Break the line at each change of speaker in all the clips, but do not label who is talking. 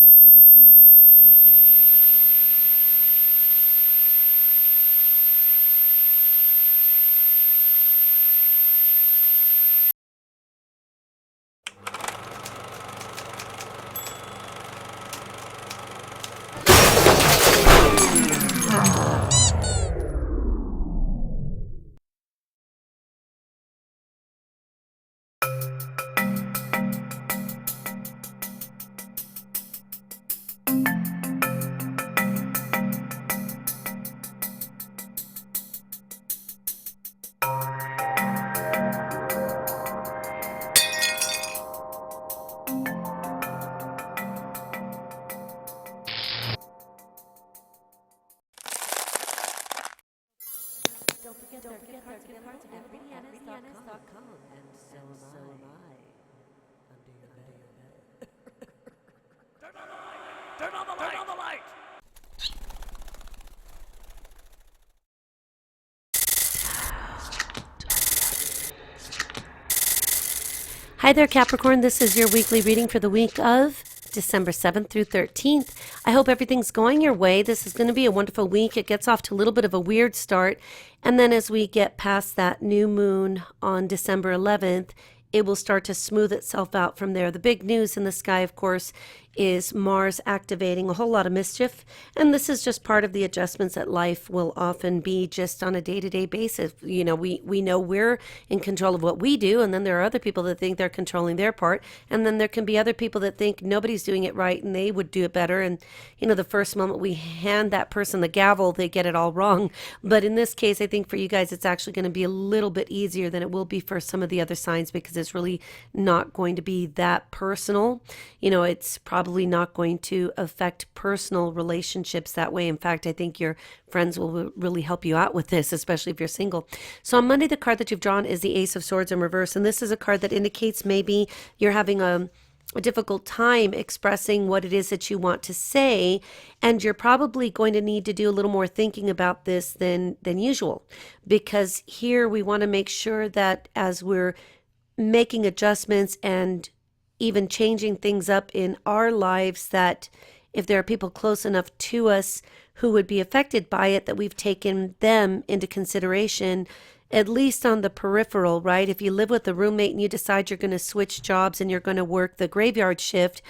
Don't forget their gift cards at RitaYanez.com, and so am I. Under your bed. Turn on the light! Turn on the light! Turn on the light! Hi there, Capricorn. This is your weekly reading for the week of December 7th through 13th. I hope everything's going your way. This is going to be a wonderful week. It gets off to a little bit of a weird start. And then as we get past that new moon on December 11th, it will start to smooth itself out from there. The big news in the sky, of course, is Mars activating a whole lot of mischief. And this is just part of the adjustments that life will often be just on a day-to-day basis. You know, we know we're in control of what we do, and then there are other people that think they're controlling their part. And then there can be other people that think nobody's doing it right and they would do it better. And, you know, the first moment we hand that person the gavel, they get it all wrong. But in this case, I think for you guys, it's actually going to be a little bit easier than it will be for some of the other signs, because it's really not going to be that personal. You know, it's probably not going to affect personal relationships that way. In fact, I think your friends will really help you out with this, especially if you're single. So on Monday, the card that you've drawn is the Ace of Swords in reverse. And this is a card that indicates maybe you're having a difficult time expressing what it is that you want to say, and you're probably going to need to do a little more thinking about this than usual, because here we want to make sure that as we're making adjustments and even changing things up in our lives, that if there are people close enough to us who would be affected by it, that we've taken them into consideration, at least on the peripheral, right? If you live with a roommate and you decide you're going to switch jobs and you're going to work the graveyard shift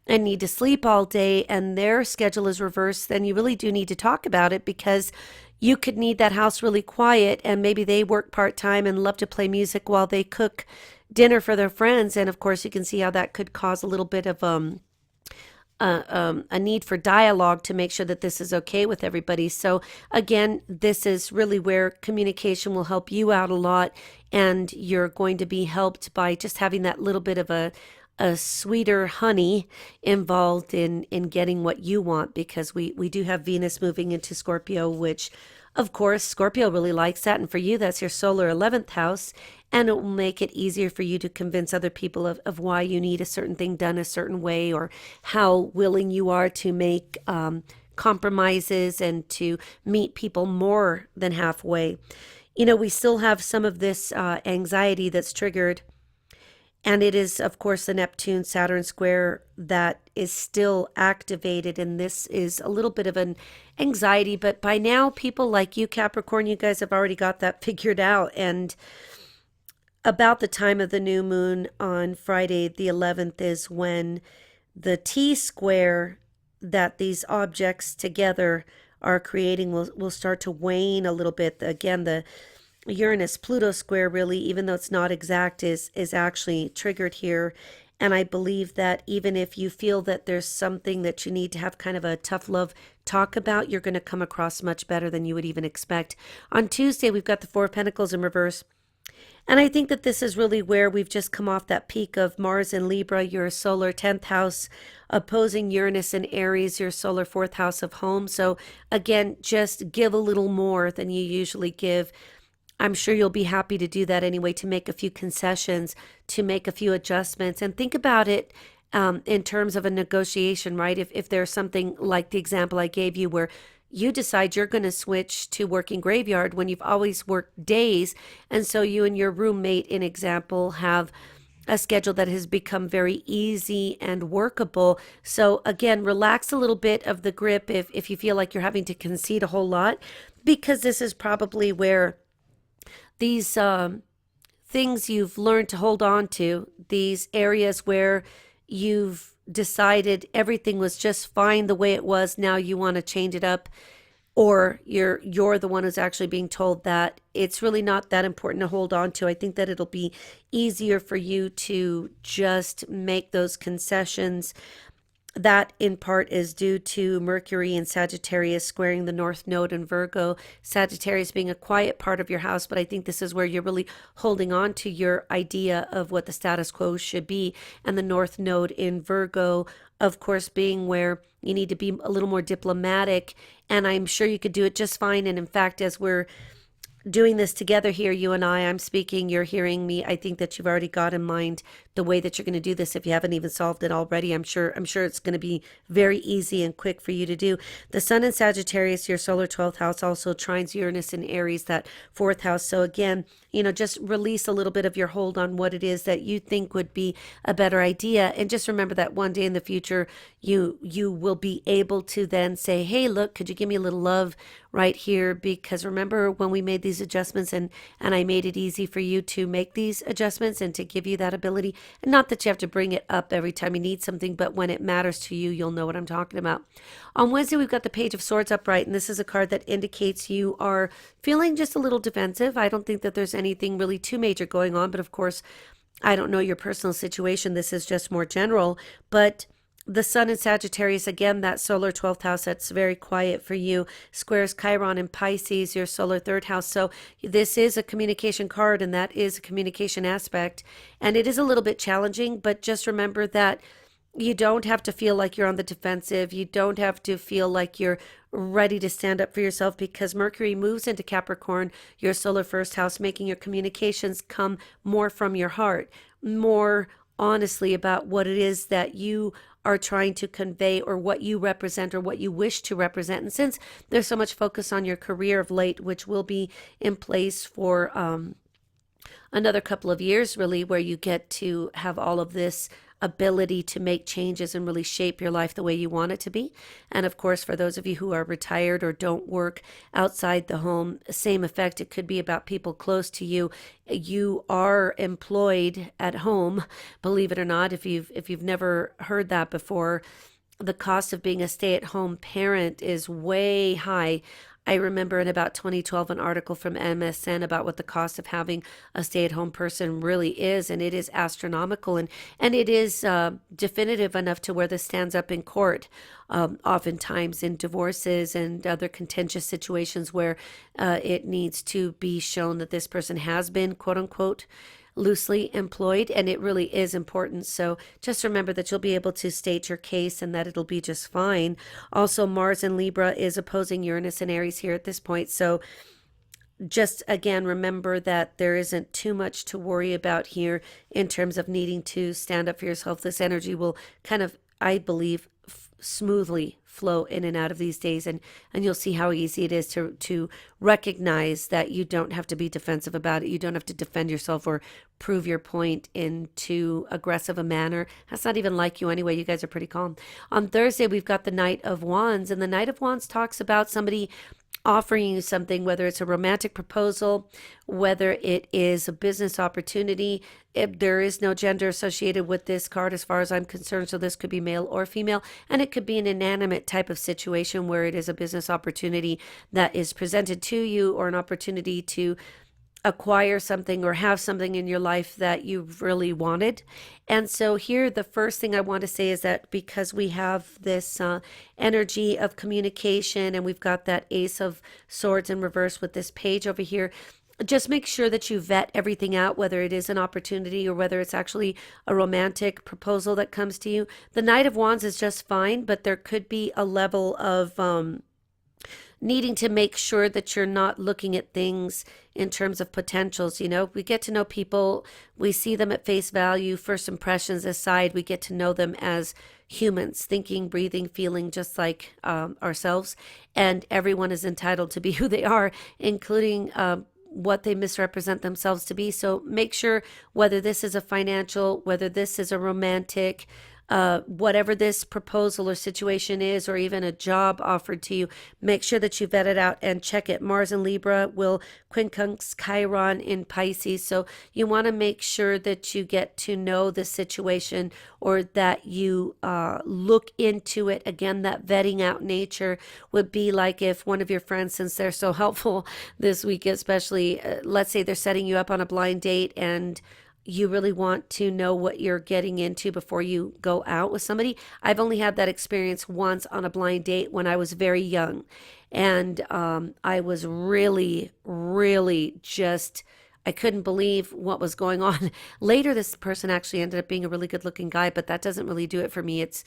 and need to sleep all day, and their schedule is reversed, then you really do need to talk about it, because you could need that house really quiet, and maybe they work part-time and love to play music while they cook dinner for their friends. And of course, you can see how that could cause a little bit of a need for dialogue to make sure that this is okay with everybody. So again, this is really where communication will help you out a lot, and you're going to be helped by just having that little bit of a sweeter honey involved in getting what you want, because we do have Venus moving into Scorpio, which of course Scorpio really likes that, and for you that's your solar 11th house, and it will make it easier for you to convince other people of why you need a certain thing done a certain way, or how willing you are to make compromises and to meet people more than halfway. You know, we still have some of this anxiety that's triggered, and it is, of course, the Neptune-Saturn square that is still activated, and this is a little bit of an anxiety. But by now, people like you, Capricorn, you guys have already got that figured out. And about the time of the new moon on Friday, the 11th, is when the T-square that these objects together are creating will start to wane a little bit. Again, the Uranus-Pluto square, really, even though it's not exact, is actually triggered here. And I believe that even if you feel that there's something that you need to have kind of a tough love talk about, you're going to come across much better than you would even expect. On Tuesday, we've got the Four of Pentacles in reverse. And I think that this is really where we've just come off that peak of Mars in Libra, your solar 10th house, opposing Uranus in Aries, your solar 4th house of home. So again, just give a little more than you usually give. I'm sure you'll be happy to do that anyway, to make a few concessions, to make a few adjustments, and think about it in terms of a negotiation, right? If there's something like the example I gave you where you decide you're going to switch to working graveyard when you've always worked days, and so you and your roommate, in example, have a schedule that has become very easy and workable. So again, relax a little bit of the grip if you feel like you're having to concede a whole lot, because this is probably where these things you've learned to hold on to, these areas where you've decided everything was just fine the way it was, now you want to change it up, or you're the one who's actually being told that it's really not that important to hold on to. I think that it'll be easier for you to just make those concessions. That in part is due to Mercury and Sagittarius squaring the North Node in Virgo, Sagittarius being a quiet part of your house, but I think this is where you're really holding on to your idea of what the status quo should be. And the North Node in Virgo, of course, being where you need to be a little more diplomatic, and I'm sure you could do it just fine. And in fact, as we're doing this together here, you and I'm speaking, you're hearing me. I think that you've already got in mind the way that you're going to do this. If you haven't even solved it already, I'm sure it's going to be very easy and quick for you to do. The Sun in Sagittarius, your solar 12th house, also trines Uranus in Aries, that 4th house. So again, just release a little bit of your hold on what it is that you think would be a better idea. And just remember that one day in the future, you will be able to then say, hey, look, could you give me a little love right here? Because remember when we made these adjustments, and I made it easy for you to make these adjustments and to give you that ability. And not that you have to bring it up every time you need something, but when it matters to you, you'll know what I'm talking about. On Wednesday, we've got the Page of Swords upright, and this is a card that indicates you are feeling just a little defensive. I don't think that there's anything really too major going on, but of course, I don't know your personal situation. This is just more general, but the Sun in Sagittarius, again, that solar 12th house, that's very quiet for you, squares Chiron in Pisces, your solar 3rd house. So this is a communication card, and that is a communication aspect. And it is a little bit challenging, but just remember that you don't have to feel like you're on the defensive. You don't have to feel like you're ready to stand up for yourself, because Mercury moves into Capricorn, your solar 1st house, making your communications come more from your heart, more honestly about what it is that you are trying to convey, or what you represent, or what you wish to represent. And since there's so much focus on your career of late, which will be in place for another couple of years, really, where you get to have all of this ability to make changes and really shape your life the way you want it to be. And of course, for those of you who are retired or don't work outside the home, same effect. It could be about people close to you. You are employed at home, believe it or not. If you've never heard that before, the cost of being a stay-at-home parent is way high. I remember in about 2012 an article from MSN about what the cost of having a stay-at-home person really is, and it is astronomical, and it is definitive enough to where this stands up in court, oftentimes in divorces and other contentious situations where it needs to be shown that this person has been, quote unquote, loosely employed, and it really is important. So just remember that you'll be able to state your case and that it'll be just fine. Also, Mars in Libra is opposing Uranus and Aries here at this point. So just again, remember that there isn't too much to worry about here in terms of needing to stand up for yourself. This energy will kind of, I believe, smoothly flow in and out of these days, and you'll see how easy it is to recognize that you don't have to be defensive about it. You don't have to defend yourself or prove your point in too aggressive a manner. That's not even like you anyway. You guys are pretty calm. On Thursday, we've got the Knight of Wands, and the Knight of Wands talks about somebody offering you something, whether it's a romantic proposal, whether it is a business opportunity. There is no gender associated with this card as far as I'm concerned, so this could be male or female, and it could be an inanimate type of situation where it is a business opportunity that is presented to you, or an opportunity to acquire something or have something in your life that you've really wanted. And so here, the first thing I want to say is that because we have this energy of communication, and we've got that Ace of Swords in reverse with this page over here, just make sure that you vet everything out, whether it is an opportunity or whether it's actually a romantic proposal that comes to you. The Knight of Wands is just fine, but there could be a level of needing to make sure that you're not looking at things in terms of potentials. We get to know people, we see them at face value, first impressions aside, we get to know them as humans, thinking, breathing, feeling just like ourselves, and everyone is entitled to be who they are, including what they misrepresent themselves to be. So make sure, whether this is a financial, whether this is a romantic, whatever this proposal or situation is, or even a job offered to you, make sure that you vet it out and check it. Mars in Libra will quincunx Chiron in Pisces. So you want to make sure that you get to know the situation, or that you look into it. Again, that vetting out nature would be like if one of your friends, since they're so helpful this week, especially, let's say they're setting you up on a blind date, and you really want to know what you're getting into before you go out with somebody. I've only had that experience once on a blind date when I was very young. And I was really, really just, I couldn't believe what was going on. Later, this person actually ended up being a really good looking guy, but that doesn't really do it for me. It's,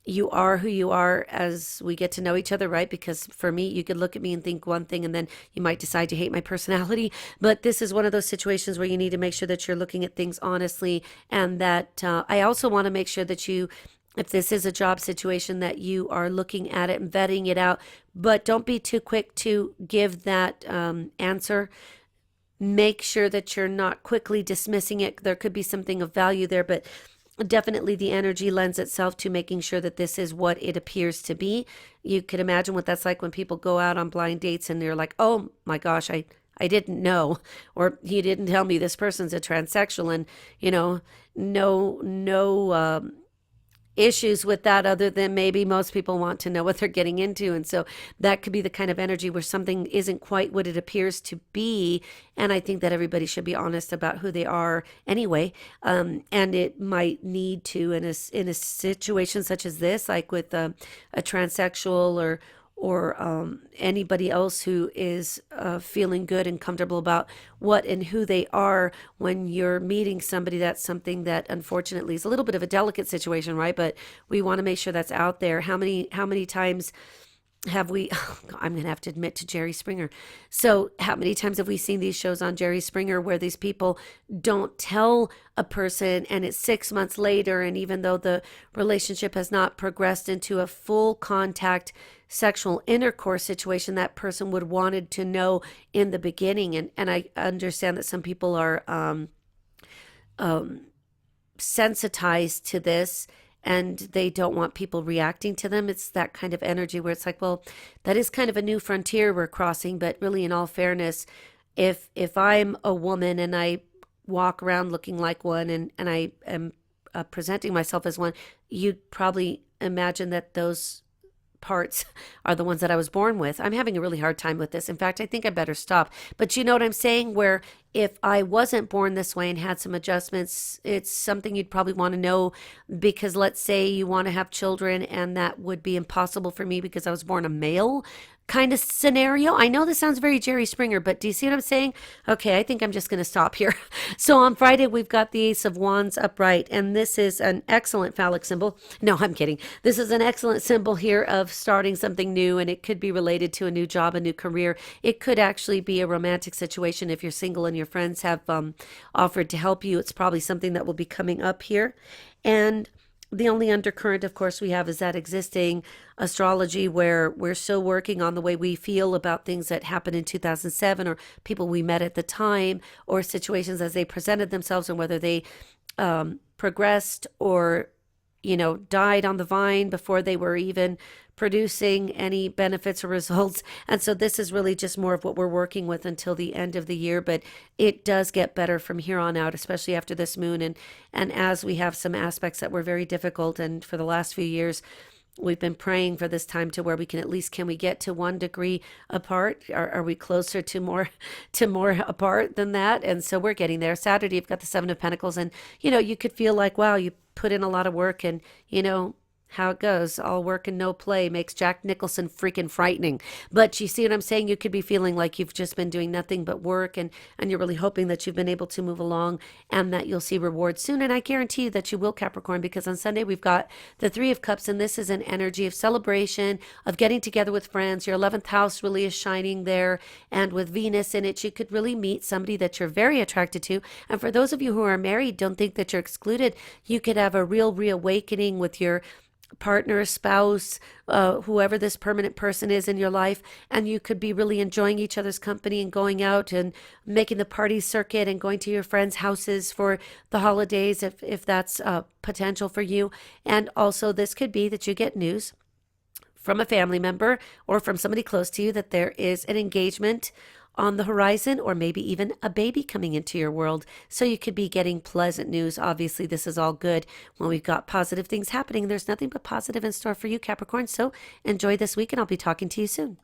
you are who you are as we get to know each other, right? Because for me, you could look at me and think one thing, and then you might decide to hate my personality. But this is one of those situations where you need to make sure that you're looking at things honestly, and that I also want to make sure that you, if this is a job situation, that you are looking at it and vetting it out, but don't be too quick to give that answer. Make sure that you're not quickly dismissing it. There could be something of value there, but definitely the energy lends itself to making sure that this is what it appears to be. You could imagine what that's like when people go out on blind dates and they're like, oh my gosh, I didn't know, or you didn't tell me this person's a transsexual, and no issues with that, other than maybe most people want to know what they're getting into. And so that could be the kind of energy where something isn't quite what it appears to be. And I think that everybody should be honest about who they are anyway. And it might need to, in a situation such as this, like with a transsexual, or anybody else who is feeling good and comfortable about what and who they are. When you're meeting somebody, that's something that unfortunately is a little bit of a delicate situation, right? But we want to make sure that's out there. How many times have we, I'm going to have to admit, to Jerry Springer. So how many times have we seen these shows on Jerry Springer where these people don't tell a person, and it's 6 months later, and even though the relationship has not progressed into a full contact sexual intercourse situation, that person would wanted to know in the beginning. And I understand that some people are sensitized to this, and they don't want people reacting to them. It's that kind of energy where it's like, well, that is kind of a new frontier we're crossing. But really, in all fairness, if I'm a woman and I walk around looking like one, and I am presenting myself as one, you'd probably imagine that those parts are the ones that I was born with. I'm having a really hard time with this. In fact, I think I better stop. But you know what I'm saying? Where if I wasn't born this way and had some adjustments, it's something you'd probably want to know, because let's say you want to have children, and that would be impossible for me because I was born a male kind of scenario. I know this sounds very Jerry Springer, but do you see what I'm saying? Okay, I think I'm just going to stop here. So on Friday, we've got the Ace of Wands upright, and this is an excellent phallic symbol. No, I'm kidding. This is an excellent symbol here of starting something new, and it could be related to a new job, a new career. It could actually be a romantic situation. If you're single and your friends have offered to help you, it's probably something that will be coming up here. And the only undercurrent, of course, we have is that existing astrology, where we're still working on the way we feel about things that happened in 2007, or people we met at the time, or situations as they presented themselves, and whether they progressed or died on the vine before they were even producing any benefits or results. And so this is really just more of what we're working with until the end of the year, but it does get better from here on out, especially after this moon. And as we have some aspects that were very difficult, and for the last few years, we've been praying for this time to where we can we get to 1 degree apart? Are we closer to more apart than that? And so we're getting there. Saturday, you've got the 7 of Pentacles, and you could feel like, wow, you put in a lot of work, and how it goes. All work and no play makes Jack Nicholson freaking frightening. But you see what I'm saying? You could be feeling like you've just been doing nothing but work, and you're really hoping that you've been able to move along, and that you'll see rewards soon. And I guarantee you that you will, Capricorn, because on Sunday we've got the 3 of Cups, and this is an energy of celebration, of getting together with friends. Your 11th house really is shining there, and with Venus in it, you could really meet somebody that you're very attracted to. And for those of you who are married, don't think that you're excluded. You could have a real reawakening with your partner, spouse, whoever this permanent person is in your life, and you could be really enjoying each other's company and going out and making the party circuit and going to your friends' houses for the holidays if that's potential for you. And also this could be that you get news from a family member or from somebody close to you that there is an engagement on the horizon, or maybe even a baby coming into your world. So you could be getting pleasant news. Obviously, this is all good when we've got positive things happening. There's nothing but positive in store for you, Capricorn. So enjoy this week, and I'll be talking to you soon.